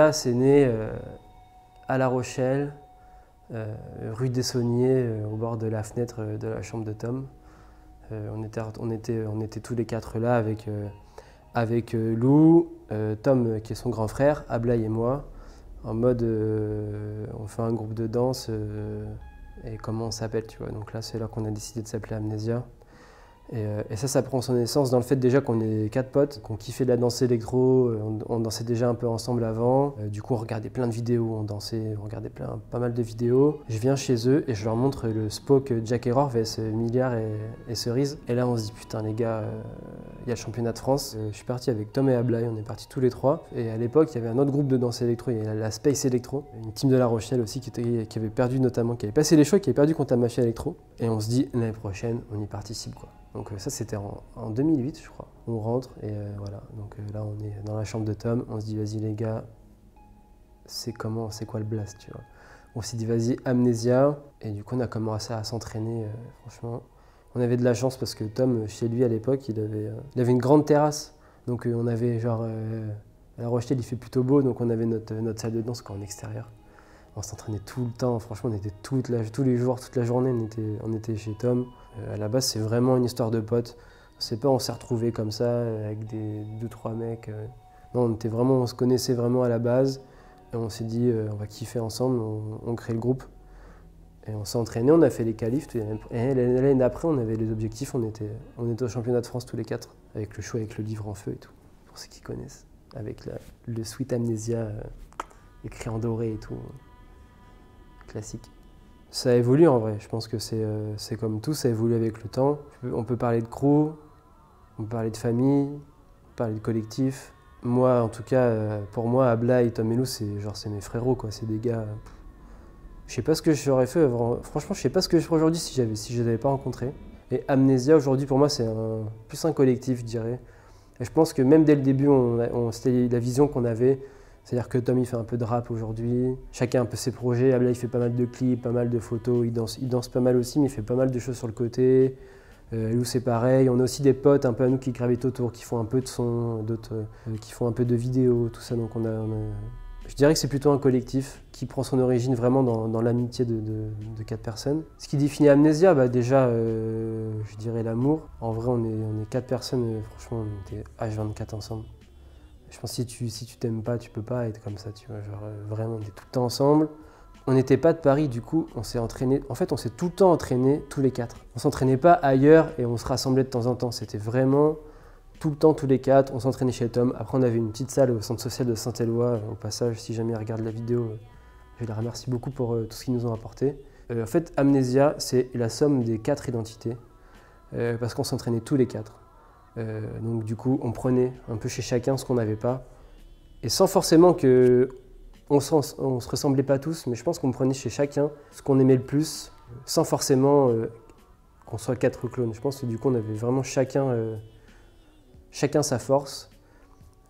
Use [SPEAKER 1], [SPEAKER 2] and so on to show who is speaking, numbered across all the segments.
[SPEAKER 1] Amnésia, c'est né à La Rochelle, rue des Sauniers, au bord de la fenêtre de la chambre de Tom. On était tous les quatre là avec Lou, Tom qui est son grand frère, Ablaye et moi, en mode on fait un groupe de danse et comment on s'appelle, tu vois. Donc là, c'est là qu'on a décidé de s'appeler Amnésia. Et ça prend son essence dans le fait déjà qu'on est quatre potes, qu'on kiffait de la danse électro, on dansait déjà un peu ensemble avant. Du coup, on regardait plein de vidéos, on regardait pas mal de vidéos. Je viens chez eux et je leur montre le Spoke Jack Error vs Milliard et Cerise. Et là, on se dit putain les gars, il y a le championnat de France. Je suis parti avec Tom et Ablaye, on est partis tous les trois. Et à l'époque, il y avait un autre groupe de danse électro, il y avait la Space Electro, une team de La Rochelle aussi qui avait perdu notamment, qui avait passé les choix, qui avait perdu contre la Mafia Electro. Et on se dit l'année prochaine, on y participe quoi. Donc ça c'était en 2008 je crois. On rentre et voilà, donc là on est dans la chambre de Tom, on se dit vas-y les gars, c'est quoi le blast, tu vois. On s'est dit vas-y Amnésia, et du coup on a commencé à s'entraîner, franchement. On avait de la chance parce que Tom, chez lui à l'époque, il avait une grande terrasse, donc on avait genre, à La Rochelle il fait plutôt beau, donc on avait notre salle de danse en extérieur. On s'entraînait tout le temps, franchement on était tous les jours, toute la journée on était chez Tom. À la base c'est vraiment une histoire de potes. On s'est retrouvés comme ça avec deux, trois mecs. Non, on se connaissait vraiment à la base. Et on s'est dit on va kiffer ensemble, on crée le groupe. Et on s'est entraîné, on a fait les qualifs. Et l'année d'après on avait les objectifs, on était au championnat de France tous les quatre. Avec le show, avec le livre en feu et tout, pour ceux qui connaissent. Avec le Sweet Amnésia écrit en doré et tout. Classique. Ça évolue en vrai, je pense que c'est comme tout, ça évolue avec le temps. On peut parler de crew, on peut parler de famille, on peut parler de collectif. Moi, en tout cas, pour moi, Ablaye, Tom et Lou, c'est mes frérots, quoi. C'est des gars. Je sais pas ce que j'aurais fait, franchement, je sais pas ce que je ferais aujourd'hui si je les avais pas rencontrés. Et Amnésia, aujourd'hui, pour moi, c'est plus un collectif, je dirais. Et je pense que même dès le début, c'était la vision qu'on avait. C'est-à-dire que Tom il fait un peu de rap aujourd'hui, chacun a un peu ses projets, Ablaye il fait pas mal de clips, pas mal de photos, il danse pas mal aussi mais il fait pas mal de choses sur le côté. Lou c'est pareil, on a aussi des potes un peu à nous qui gravitent autour, qui font un peu de son, d'autres qui font un peu de vidéos, tout ça. Donc je dirais que c'est plutôt un collectif qui prend son origine vraiment dans l'amitié de quatre personnes. Ce qui définit Amnésia, déjà je dirais l'amour. En vrai on est quatre personnes, franchement on était H24 ensemble. Je pense que si tu t'aimes pas, tu peux pas être comme ça, tu vois, genre vraiment on était tout le temps ensemble. On n'était pas de Paris, du coup on s'est entraîné, en fait on s'est tout le temps entraîné tous les quatre. On s'entraînait pas ailleurs et on se rassemblait de temps en temps, c'était vraiment tout le temps tous les quatre, on s'entraînait chez Tom. Après on avait une petite salle au centre social de Saint-Éloi, au passage si jamais ils regardent la vidéo, je les remercie beaucoup pour tout ce qu'ils nous ont apporté. En fait Amnésia c'est la somme des quatre identités, parce qu'on s'entraînait tous les quatre. Donc du coup, on prenait un peu chez chacun ce qu'on n'avait pas. Et sans forcément que on se ressemblait pas tous, mais je pense qu'on prenait chez chacun ce qu'on aimait le plus, sans forcément qu'on soit quatre clones. Je pense que du coup, on avait vraiment chacun sa force.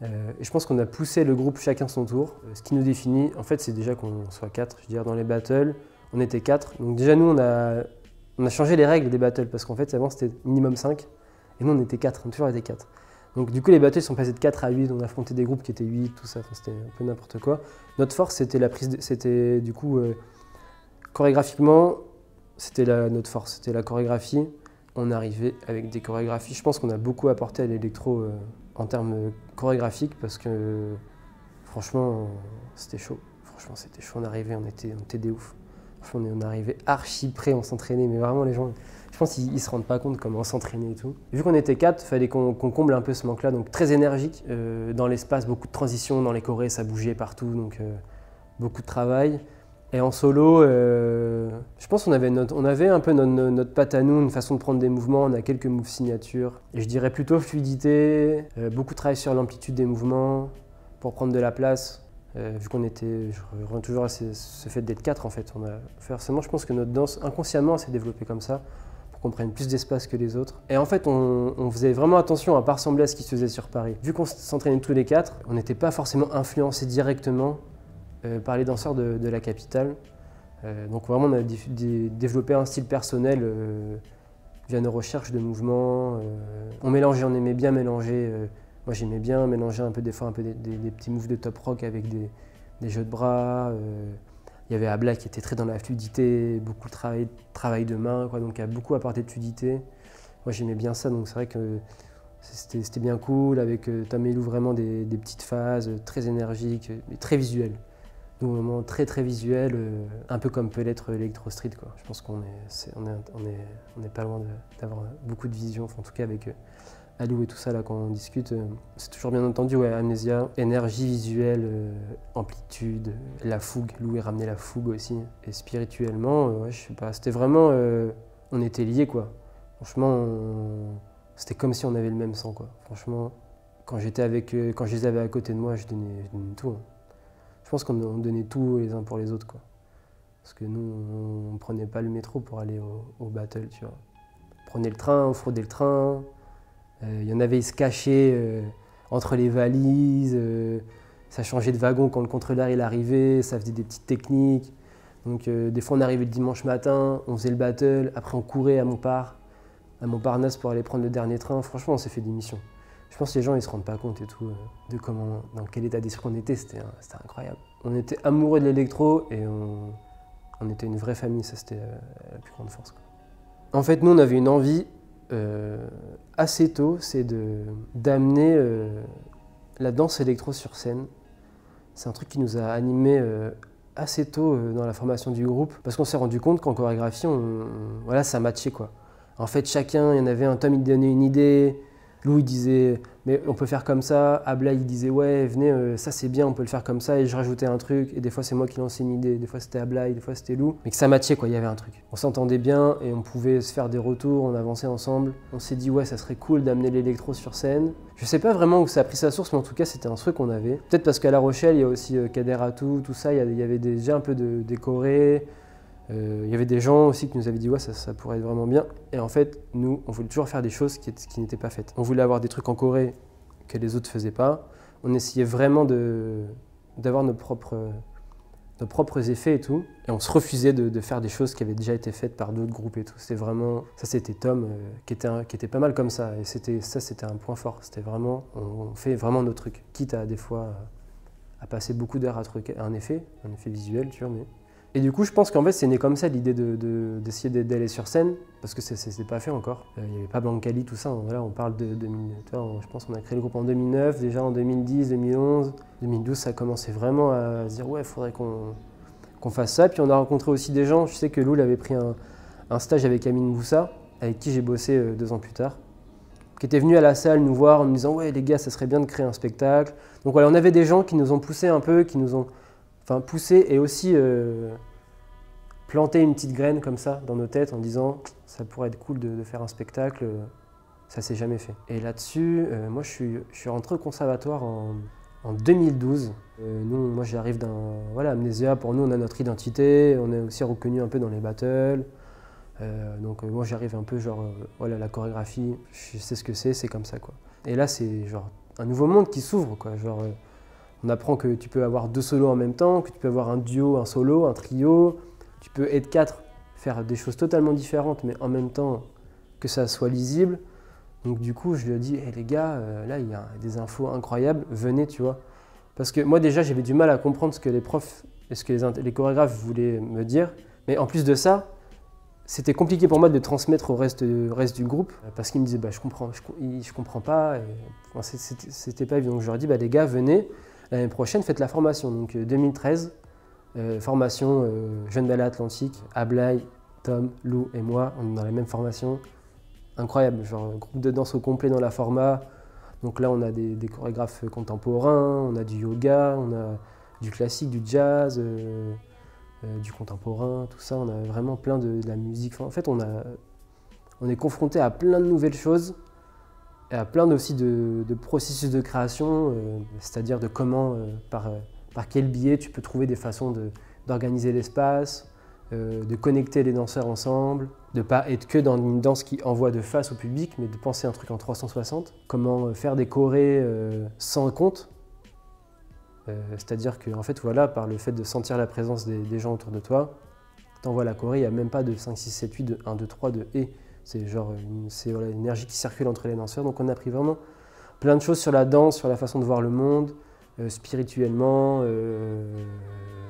[SPEAKER 1] Et je pense qu'on a poussé le groupe chacun son tour. Ce qui nous définit, en fait, c'est déjà qu'on soit quatre. Je veux dire, dans les battles, on était quatre. Donc déjà, nous, on a changé les règles des battles, parce qu'en fait, avant, c'était minimum 5. Et nous, on était 4, on a toujours été 4. Donc du coup, les battles sont passés de 4 à 8, on affrontait des groupes qui étaient 8, tout ça, c'était un peu n'importe quoi. Notre force, c'était du coup, chorégraphiquement, notre force, c'était la chorégraphie. On arrivait avec des chorégraphies. Je pense qu'on a beaucoup apporté à l'électro en termes chorégraphiques, parce que franchement, c'était chaud. Franchement, c'était chaud, on était des oufs. Franchement, on arrivait archi prêts, on s'entraînait, mais vraiment les gens... Je pense qu'ils ne se rendent pas compte comment on s'entraînait et tout. Vu qu'on était 4, il fallait qu'on comble un peu ce manque-là. Donc très énergique dans l'espace, beaucoup de transitions dans les chorés, ça bougeait partout, donc beaucoup de travail. Et en solo, je pense qu'on avait un peu notre patte à nous, une façon de prendre des mouvements. On a quelques moves signatures. Et je dirais plutôt fluidité, beaucoup de travail sur l'amplitude des mouvements pour prendre de la place. Vu qu'on était, je reviens toujours à ce fait d'être 4 en fait. Forcément, je pense que notre danse, inconsciemment, s'est développée comme ça, pour qu'on prenne plus d'espace que les autres. Et en fait, on faisait vraiment attention à ne pas ressembler à ce qui se faisait sur Paris. Vu qu'on s'entraînait tous les 4, on n'était pas forcément influencés directement par les danseurs de la capitale. Donc vraiment, on a développé un style personnel via nos recherches de mouvements. On aimait bien mélanger. Moi, j'aimais bien mélanger un peu des fois des petits moves de top rock avec des jeux de bras. Il y avait Abla qui était très dans la fluidité, beaucoup de travail de main, quoi, donc qui a beaucoup apporté de fluidité. Moi j'aimais bien ça, donc c'est vrai que c'était bien cool, avec Tom et Lou vraiment des petites phases très énergiques, mais très visuelles. Donc vraiment très visuel, un peu comme peut l'être Electro Street, quoi. Je pense qu'on est pas loin d'avoir beaucoup de vision, enfin, en tout cas avec Alou et tout ça là quand on discute. C'est toujours bien entendu, ouais, Amnesia, énergie visuelle, amplitude, la fougue. Lou est ramené la fougue aussi. Et spirituellement, ouais, je sais pas, c'était vraiment, on était liés, quoi. Franchement, c'était comme si on avait le même sang, quoi. Franchement, quand j'étais avec eux, quand je les avais à côté de moi, je donnais tout, hein. Je pense qu'on donnait tout les uns pour les autres, quoi. Parce que nous, on ne prenait pas le métro pour aller au battle, tu vois. On prenait le train, on fraudait le train. Il y en avait, ils se cachaient entre les valises. Ça changeait de wagon quand le contrôleur il arrivait. Ça faisait des petites techniques. Donc des fois, on arrivait le dimanche matin, on faisait le battle. Après, on courait à Montparnasse pour aller prendre le dernier train. Franchement, on s'est fait des missions. Je pense que les gens ne se rendent pas compte et tout de comment, dans quel état d'esprit on était, c'était incroyable. On était amoureux de l'électro et on était une vraie famille, ça c'était la plus grande force, quoi. En fait, nous on avait une envie assez tôt, c'est d'amener la danse électro sur scène. C'est un truc qui nous a animés assez tôt dans la formation du groupe, parce qu'on s'est rendu compte qu'en chorégraphie, voilà, ça matchait, quoi. En fait, chacun, il y en avait un, Tom il donnait une idée, Lou il disait mais on peut faire comme ça, Abla il disait ouais venez ça c'est bien, on peut le faire comme ça, et je rajoutais un truc, et des fois c'est moi qui lançais une idée, des fois c'était Abla, des fois c'était Lou, mais que ça matchait, quoi, il y avait un truc. On s'entendait bien et on pouvait se faire des retours, on avançait ensemble. On s'est dit ouais ça serait cool d'amener l'électro sur scène. Je sais pas vraiment où ça a pris sa source, mais en tout cas c'était un souhait qu'on avait. Peut-être parce qu'à La Rochelle il y a aussi Kader Atou, tout ça, il y avait déjà un peu de décoré. Il y avait des gens aussi qui nous avaient dit ouais ça pourrait être vraiment bien, et en fait nous on voulait toujours faire des choses qui n'étaient pas faites. On voulait avoir des trucs en Corée que les autres faisaient pas, on essayait vraiment d'avoir nos propres effets et tout, et on se refusait de faire des choses qui avaient déjà été faites par d'autres groupes et tout. C'était vraiment, ça c'était Tom qui était pas mal comme ça, et c'était un point fort, c'était vraiment, on fait vraiment nos trucs, quitte à des fois à passer beaucoup d'heures à truquer un effet visuel, tu vois, mais... Et du coup, je pense qu'en fait, c'est né comme ça, l'idée d'essayer d'aller sur scène, parce que c'est pas fait encore. Il n'y avait pas Blancali, tout ça. Voilà, on parle de 2000, je pense qu'on a créé le groupe en 2009, déjà en 2010, 2011. 2012, ça commençait vraiment à se dire, ouais, il faudrait qu'on fasse ça. Puis on a rencontré aussi des gens, je sais que Lou avait pris un stage avec Amine Boussa, avec qui j'ai bossé 2 ans plus tard, qui était venu à la salle nous voir en nous disant, ouais, les gars, ça serait bien de créer un spectacle. Donc voilà, on avait des gens qui nous ont poussé un peu, qui nous ont... Enfin, pousser et aussi planter une petite graine comme ça dans nos têtes en disant ça pourrait être cool de faire un spectacle, ça s'est jamais fait. Et là-dessus, moi je suis rentré au conservatoire en 2012. Moi j'arrive voilà, Amnesia, pour nous on a notre identité, on est aussi reconnu un peu dans les battles. Donc moi j'arrive un peu genre, voilà, la chorégraphie, je sais ce que c'est comme ça, quoi. Et là c'est genre un nouveau monde qui s'ouvre, quoi, genre... On apprend que tu peux avoir 2 solos en même temps, que tu peux avoir un duo, un solo, un trio. Tu peux être 4, faire des choses totalement différentes, mais en même temps que ça soit lisible. Donc du coup, je lui ai dit, hey, les gars, là, il y a des infos incroyables, venez, tu vois. Parce que moi, déjà, j'avais du mal à comprendre ce que les profs et ce que les chorégraphes voulaient me dire. Mais en plus de ça, c'était compliqué pour moi de transmettre au reste du groupe, parce qu'ils me disaient, bah, je comprends pas. C'était pas évident. Donc je leur ai dit, bah, les gars, venez. L'année prochaine, faites la formation. Donc 2013, formation Jeune Ballet Atlantique, Ablaye, Tom, Lou et moi, on est dans la même formation. Incroyable, genre groupe de danse au complet dans la format. Donc là, on a des chorégraphes contemporains, on a du yoga, on a du classique, du jazz, du contemporain, tout ça. On a vraiment plein de la musique. Enfin, en fait, on est confronté à plein de nouvelles choses. Et à plein aussi de processus de création, c'est-à-dire de comment, par quel biais tu peux trouver des façons d'organiser l'espace, de connecter les danseurs ensemble, de ne pas être que dans une danse qui envoie de face au public, mais de penser un truc en 360. Comment faire des chorés sans compte, c'est-à-dire que en fait, voilà, par le fait de sentir la présence des gens autour de toi, tu envoies la choré, il n'y a même pas de 5, 6, 7, 8, de 1, 2, 3, de « et ». C'est genre voilà, l'énergie qui circule entre les danseurs. Donc on a appris vraiment plein de choses sur la danse, sur la façon de voir le monde, spirituellement,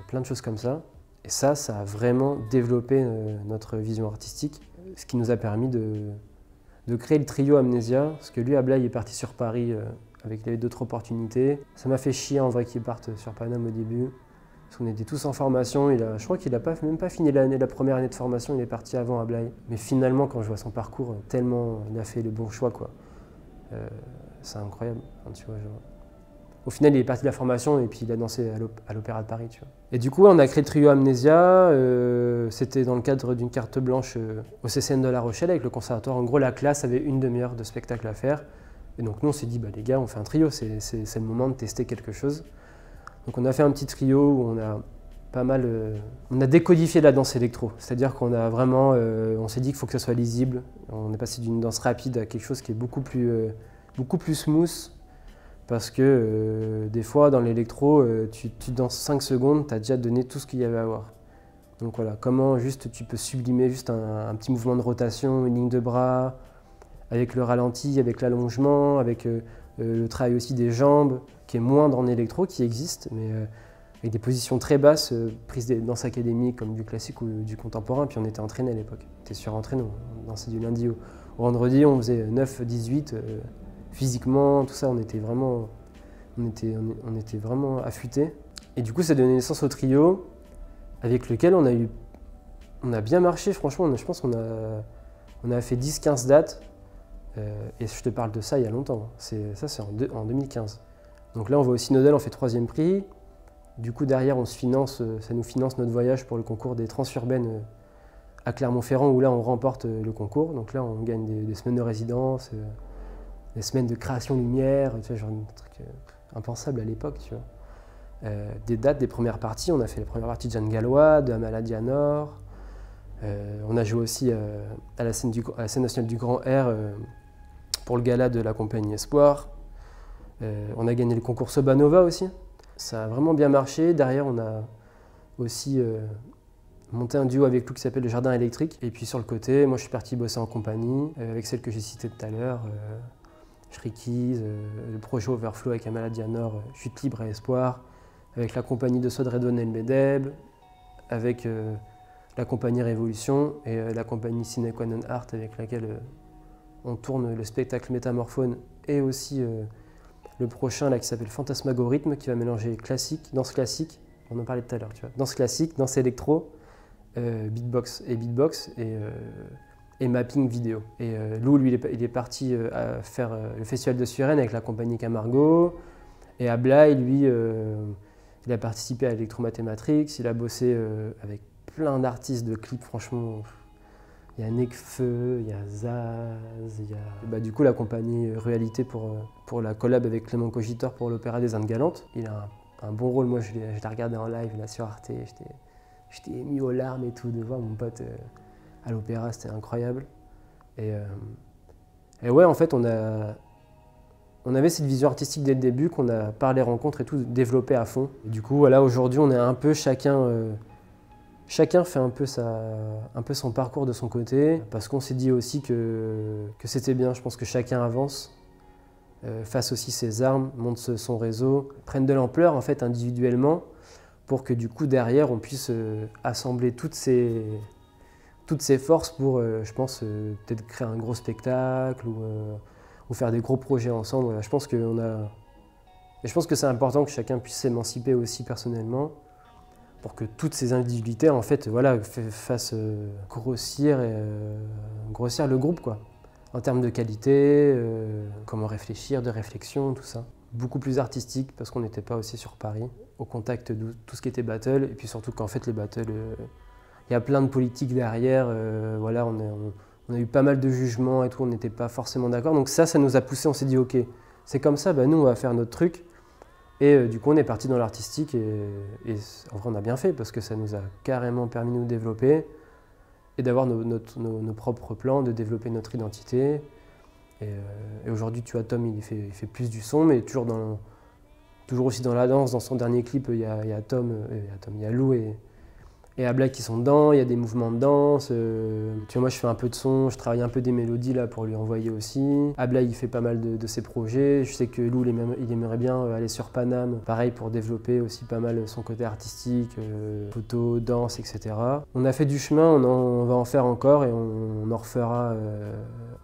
[SPEAKER 1] plein de choses comme ça. Et ça a vraiment développé notre vision artistique, ce qui nous a permis de créer le trio Amnésia, parce que lui, Ablaye, est parti sur Paris avec il avait d'autres opportunités. Ça m'a fait chier en vrai qu'il parte sur Paname au début, parce qu'on était tous en formation. Je crois qu'il n'a même pas fini la première année de formation, il est parti avant Ablaye. Mais finalement, quand je vois son parcours, tellement il a fait le bon choix, quoi. C'est incroyable, hein, tu vois, genre. Au final, il est parti de la formation et puis il a dansé à l'Opéra de Paris, tu vois. Et du coup, on a créé le trio Amnésia. C'était dans le cadre d'une carte blanche au CCN de La Rochelle avec le conservatoire. En gros, la classe avait une demi-heure de spectacle à faire. Et donc nous, on s'est dit, bah, les gars, on fait un trio, c'est le moment de tester quelque chose. Donc on a fait un petit trio où on a pas mal... on a décodifié la danse électro. C'est-à-dire qu'on a vraiment... on s'est dit qu'il faut que ça soit lisible. On est passé d'une danse rapide à quelque chose qui est beaucoup plus smooth. Parce que des fois, dans l'électro, tu danses 5 secondes, tu as déjà donné tout ce qu'il y avait à voir. Donc voilà, comment juste tu peux sublimer juste un petit mouvement de rotation, une ligne de bras, avec le ralenti, avec l'allongement, avec le travail aussi des jambes, qui est moindre en électro, qui existe, mais avec des positions très basses, prises des danses académiques comme du classique ou du contemporain. Puis on était entraîné à l'époque, on était surentraîné, on dansait du lundi au vendredi, on faisait 9-18. Physiquement, tout ça, on était vraiment affûtés. Et du coup, ça a donné naissance au trio, avec lequel on a bien marché, franchement. Je pense qu'on a fait 10-15 dates. Et je te parle de ça il y a longtemps. C'est en 2015. Donc là, on va au Synodal, on fait 3e prix. Du coup, derrière, ça nous finance notre voyage pour le concours des Transurbaines à Clermont-Ferrand, où là, on remporte le concours. Donc là, on gagne des semaines de résidence, des semaines de création lumière, tu vois, genre un truc impensable à l'époque, tu vois. Des dates, des premières parties, on a fait la première partie de Jeanne Gallois, de Amala Dianor. On a joué aussi à la scène nationale du Grand Air pour le gala de la compagnie Espoir. On a gagné le concours Sobanova aussi. Ça a vraiment bien marché. Derrière, on a aussi monté un duo avec lui qui s'appelle le Jardin électrique. Et puis sur le côté, moi je suis parti bosser en compagnie avec celle que j'ai citée tout à l'heure. Shrickies, le projet Overflow avec Amala Dianor, Chute libre à Espoir, avec la compagnie de Sod Redouane El Medeb, avec la compagnie Révolution et la compagnie Sine Qua Non Art avec laquelle on tourne le spectacle Métamorphone et aussi le prochain là, qui s'appelle Fantasmagorithme qui va mélanger danse classique, on en parlait tout à l'heure, tu vois, danse classique, danse électro, beatbox et mapping vidéo. Et Lou, lui, il est parti à faire le festival de Suresnes avec la compagnie Camargo. Et Ablaye, lui, il a participé à Electromathematrix, il a bossé avec plein d'artistes de clips, franchement. Il y a Nekfeu, il y a Zaz, il y a... Bah, du coup, la compagnie Réalité pour la collab avec Clément Cogitor pour l'Opéra des Indes Galantes. Il a un bon rôle, moi je l'ai regardé en live là, sur Arte, j'étais ému aux larmes et tout, de voir mon pote à l'opéra, c'était incroyable. Et ouais, en fait, on avait cette vision artistique dès le début, qu'on a, par les rencontres et tout, développé à fond. Et du coup, voilà, aujourd'hui, on est un peu chacun fait un peu son parcours de son côté, parce qu'on s'est dit aussi que c'était bien. Je pense que chacun avance, fasse aussi ses armes, monte son réseau, prenne de l'ampleur en fait individuellement, pour que du coup derrière on puisse assembler toutes ces forces pour, je pense, peut-être créer un gros spectacle ou faire des gros projets ensemble. Voilà, je pense que c'est important que chacun puisse s'émanciper aussi personnellement, pour que toutes ces individualités en fait, voilà, fassent grossir le groupe, quoi. En termes de qualité, comment réfléchir, de réflexion, tout ça. Beaucoup plus artistique parce qu'on n'était pas aussi sur Paris, au contact de tout ce qui était battle, et puis surtout qu'en fait les battles, il y a plein de politiques derrière, voilà, on a eu pas mal de jugements et tout, on n'était pas forcément d'accord. Donc ça nous a poussé, on s'est dit ok, c'est comme ça, bah, nous on va faire notre truc. Et du coup, on est parti dans l'artistique et en vrai, on a bien fait parce que ça nous a carrément permis de nous développer et d'avoir nos propres plans, de développer notre identité. Et aujourd'hui, tu vois, Tom, il fait plus du son, mais toujours aussi dans la danse. Dans son dernier clip, il y a Lou et et Abla qui sont dedans, il y a des mouvements de danse. Tu vois, moi je fais un peu de son, je travaille un peu des mélodies là pour lui envoyer aussi. Abla il fait pas mal de ses projets. Je sais que Lou il aimerait bien aller sur Paname, pareil pour développer aussi pas mal son côté artistique, photo, danse, etc. On a fait du chemin, on va en faire encore et on en refera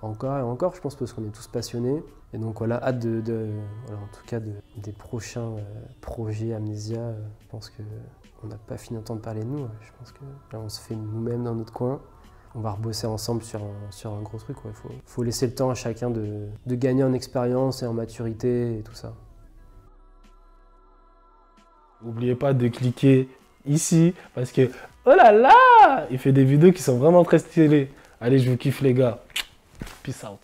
[SPEAKER 1] encore et encore, je pense, parce qu'on est tous passionnés. Et donc voilà, hâte voilà, en tout cas des prochains projets Amnésia. Je pense qu'on n'a pas fini d'entendre parler de nous. Je pense que là, on se fait nous-mêmes dans notre coin. On va rebosser ensemble sur un gros truc. Il faut laisser le temps à chacun de gagner en expérience et en maturité et tout ça.
[SPEAKER 2] N'oubliez pas de cliquer ici parce que, oh là là, il fait des vidéos qui sont vraiment très stylées. Allez, je vous kiffe les gars. Peace out.